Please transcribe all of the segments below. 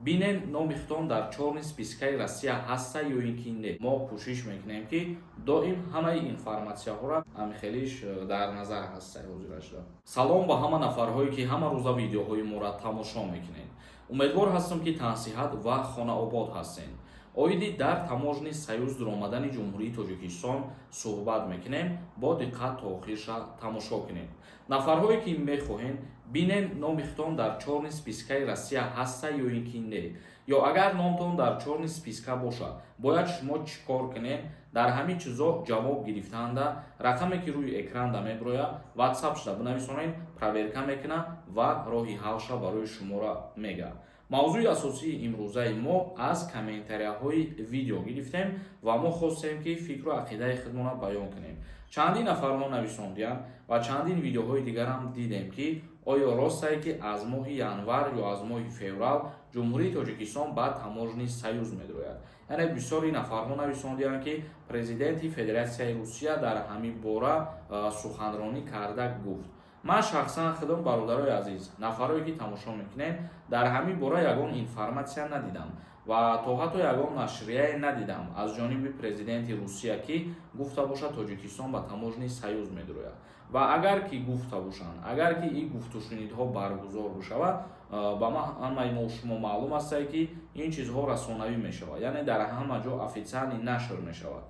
бинем номи худом дар чорни спискаи Россия ҳаста ё ин ки не. Мо кӯшиш мекунем ки доим ҳамаи информатсияҳоро ҳамихелиш дар назар ҳастаи ҳозира шуда. Салом ба ҳама нафарҳое ки ҳама рӯза видеоҳои моро тамошо мекунед. Умедвор ҳастам ки тансиҳат ва хонаобод ҳастед. Оиди дар таможни Союз дуромадани Ҷумҳурии Тоҷикистон суҳбат мекунем. Бо диққат то охирша тамошо кунед. Нафарҳое ки мехоҳед бинем номи худтон дар чорни спискаи Россия ҳаста ё ин ки не. Ё агар номтон дар чорни списка бошад, бояд шумо чӣ кор кунед? Дар ҳамин чизо ҷавоб гирифтаанда рақаме ки рӯи экранда меброяд WhatsApp шуда бинависонед, проверка мекуна ва роҳи ҳалша барои шуморо мегӯяд. мавзӯи асосии имрӯзаи мо аз комментарияҳои видео гирифтем ва мо хостем ки фикру ақидаи худмонро баён кунем. Чандин нафарҳо нависондиянд ва чандин видеоҳои дигарам дидем ки оё ростае ки аз моҳи январ ё аз моҳи феврал Ҷумҳурии Тоҷикистон ба таможни Союз медрояд. Яъне бисёри нафарҳо нависондиянд ки президенти Федератсияи Русия дар ҳамин бора суханронӣ карда гуфт. ман шахсан худам бародарои азиз, нафарое ки тамошо мекунед, дар ҳамин бора ягон информатсия надидам ва то ҳатто ягон нашрияе надидам аз ҷониби президенти Русия ки гуфта бошад Тоҷикистон ба таможни Союз медрояд. ва агар ки гуфта бошанд, агар ки ин гуфтушунидҳо баргузор бишавад, ба ҳамаи мо шумо маълум астае ки ин чизҳо расонавӣ мешавад, яъне дар ҳама ҷо официалӣ нашр мешавад.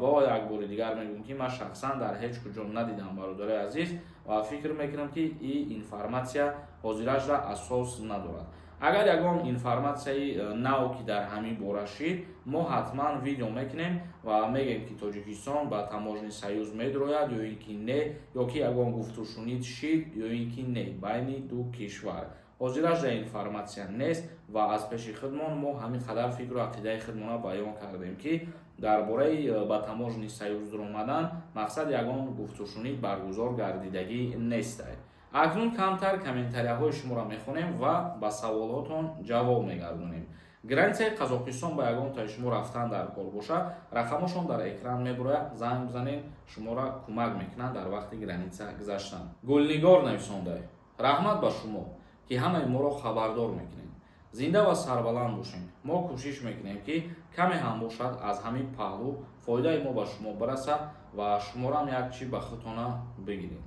бо як бори дигар мегӯям ки ман шахсан дар ҳеҷ куҷо надидам, бародари азиз, ва фикр мекунам ки ин информатсия ҳозирашда асос надорад. агар ягон информатсияи нав ки дар ҳамин бора шид, мо ҳатман видео мекунем ва мегӯем ки Тоҷикистон ба таможни Союз медрояд ё ин ки не, ё ки ягон гуфтушунид шид ё ин ки не байни ду кишвар. ҳозирашда информатсия нест ва аз пеши худмон мо ҳамин қадар фикру ақидаи худмонро баён кардем ки дар бораи ба таможни Союз дуромадан мақсад ягон гуфтушунид баргузор гардидагӣ нестае. акнун камтар комментарияҳои шуморо мехонем ва ба саволотон ҷавоб мегардонем. границаи Қазоқистон ба ягонтаи шумо рафтан дар кор бошад, рақамашон дар экран меброяд, занг бизанед, шуморо кӯмак мекунанд дар вақти граница гузаштан. Гулнигор нависондаи: раҳмат ба шумо ки ҳамаи моро хабардор мекунед. зинда ва сарбаланд бошед. мо кӯшиш мекунем ки каме ҳам бошад аз ҳамин паҳлӯ фоидаи мо ба шумо барасад ва шуморам як чӣ ба худтона бигиред.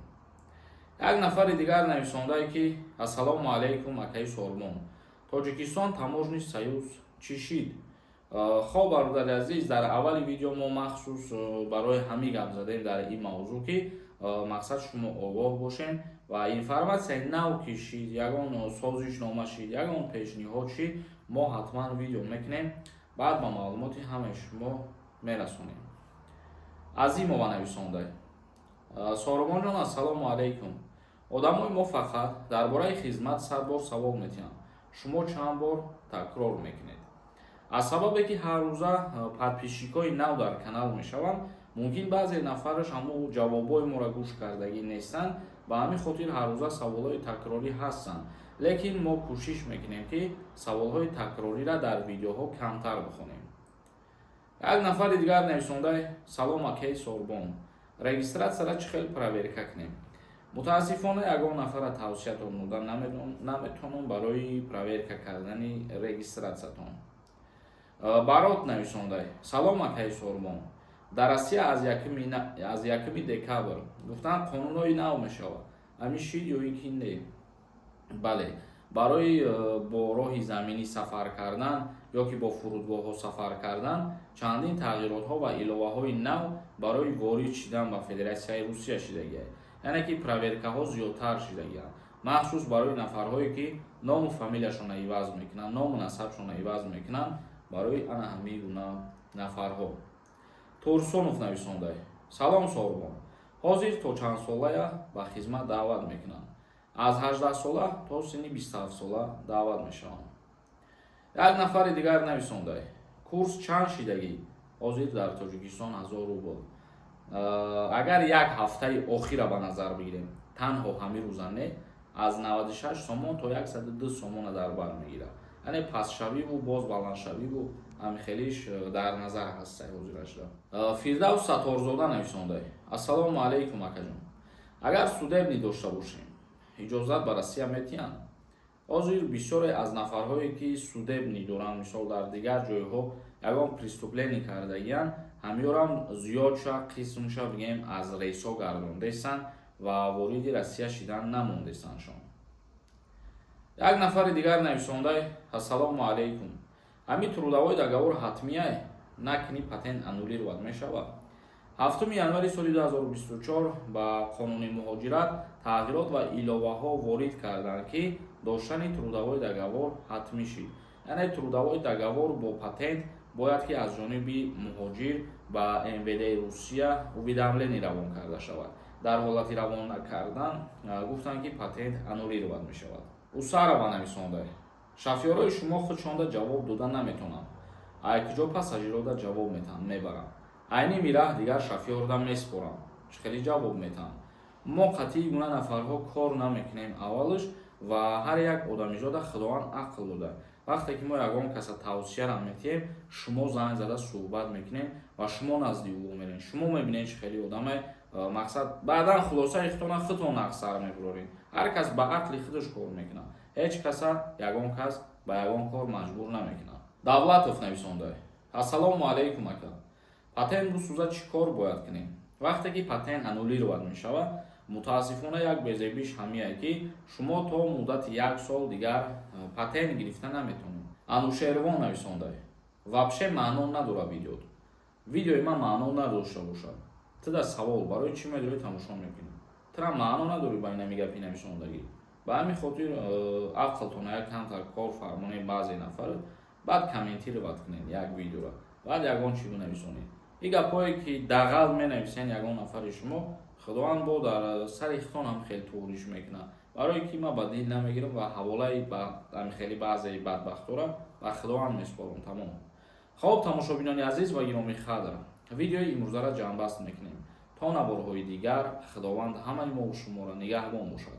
як нафари дигар нависондае ки ассалому алайкум акаи Сормон. Тоҷикистон таможни Союз чӣ шид? хоб бародари азиз, дар аввали видео мо махсус барои ҳамин гап задем дар ин мавзӯъ ки мақсад шумо огоҳ бошед ва информатсияи нав ки шид, ягон созишнома шид, ягон пешниҳод шид, мо ҳатман видео мекунем, баъд ба маълумоти ҳамаи шумо мерасонем. Азимова нависондаи: Соромонҷон, ассалому алайкум. одамои муваффақат дар бораи хизмат 100 бор савол метиҳанд. шумо чанд бор такрор мекунед? аз сабабе ки ҳар рӯза подписчикои нав дар канал мешаванд, мумкин баъзе нафараш ҳамо ҷавобҳои моро гӯш кардагӣ нестанд, ба ҳамин хотир ҳар рӯза саволҳои такрорӣ ҳастанд, лекин мо кӯшиш мекунем ки саволҳои такрориро дар видеоҳо камтар бихонем. як нафари дигар нависондаи: салом акаи Сорбон, регистратсияро чӣ хел проверка кунем? мутаассифона ягон нафара тавсиятон дода наметавонам барои проверка кардани регистратсиятон. барот нависондаи: салом акаи Сормон, дар Россия аз 1 декабр гуфтанд қонунҳои нав мешавад. ҳамин шид ё ин ки не? бале, барои бо роҳи заминӣ сафар кардан ё ки бо фурудгоҳҳо сафар кардан чандин тағйиротҳо ва иловаҳои нав барои ворид шидан ба Федератсияи Русия шидагиаст. яъне ки проверкаҳо зиёдтар шидагианд, махсус барои нафарҳое ки ному фамилияшонро иваз мекунанд, ному насабшонро иваз мекунанд, барои ана ҳамин гуна нафарҳо. Турсунов нависондаи: салом Сорбон, ҳозир то чанд солая ба хизмат даъват мекунанд? аз 18 сола то синни 27 сола даъват мешаванд. як нафари дигар нависондаи: курс чанд шидагӣ ҳозир дар Тоҷикистон 1000 рубл. агар як ҳафтаи охира ба назар бигирем, танҳо ҳамин рӯза не, аз 96 сомон то 102 сомона дар бар мегирад. яъне пастшавиву боз баландшавиву ҳамихелиш дар назар ҳастаи ҳозирашда. Фирдавс Саторзода нависондаи: ассалому алайкум акаҷон, агар судебни дошта бошем, иҷозат ба Россия метиҳанд? ҳозир бисёре аз нафарҳое ки судебнӣ доранд, мисол дар дигар ҷойҳо ягон преступление кардагиянд, ҳамёрам зиёдша қисмша бигем аз рейсо гардондесанд ва вориди Россия шидан намондесандшон. Як нафари дигар нависондай: ассалому алайкум, ҳамин трудовой договор ҳатмияй, накни патент аннулировад мешавад. 7 январи соли 2024 ба қонуни муҳоҷират тағйирот ва иловаҳо ворид карданд ки доштани трудовой договор ҳатмӣ шид. Яъне трудовой договор бо патент бояд ки аз ҷониби муҳоҷир ба МВД Русия уведомление равон карда шавад. Дар ҳолати равон накардан гуфтанд ки патент аннулировад мешавад. Усарова нависонда: шофёрои шумо худшонда ҷавоб дода наметонанд, а куҷо пассажирода ҷавоб метаҳанд, мебаранд. Айни мираҳ дигар шофёрда меспорам. Чӣ хеле ҷавоб метаҳанд? Мо қатъии гуна нафарҳо кор намекунем аввалш ва ҳар як одамизода Худованд ақл дода. Вақте ки мо ягон каса тавсияра метиҳем, шумо занг зада суҳбат мекунем ва шумо назди ӯ мерем. Шумо мебинед чӣ хеле одаме мақсад баъдан хулосаи худтона худтон ақсар мебуроред. Ҳар кас ба ақли худаш кор мекунад. Ҳеҷ каса ягон кас ба ягон кор маҷбур намекунад. Давлатов нависонда: ассалому алайкум ака. Патент бисӯзад чӣ кор бояд кунем? Вақте ки патент аннулировад мешавад, мутаассифона як безебиш ҳамияе ки шумо то муддати 1 сол дигар патент гирифта наметонед. Анушервон нависонда: вабше маъно надорад видеот. Видеои ман маъно надошта бошад. Тида савол барои чӣ медорӣ тамошо мекунӣ? Тира маъно надорӣ ба ина мигапи нависондагӣ. Ба ҳамин хотир ақлтона як камтар кор фармонед баъзе нафар, баъд комментировать кунед як видеоро, баъд ягон чӣ бинависонед. ин гапҳое ки дағал менависанд ягон нафари шумо, Худованд бо дар сари хитон ҳам хеле туриш мекунад. Барое ки ман ба дил намегирам ва ҳаволаи ба хеле баъзеи бадбахтора ба Худованд меспорам. Тамом. Хоб, тамошобинони азиз ва гироми қадр, видеои имрӯзара ҷамъбаст мекунем. То наборҳои дигар, Худованд ҳамаи мо шуморо нигаҳбон бошад.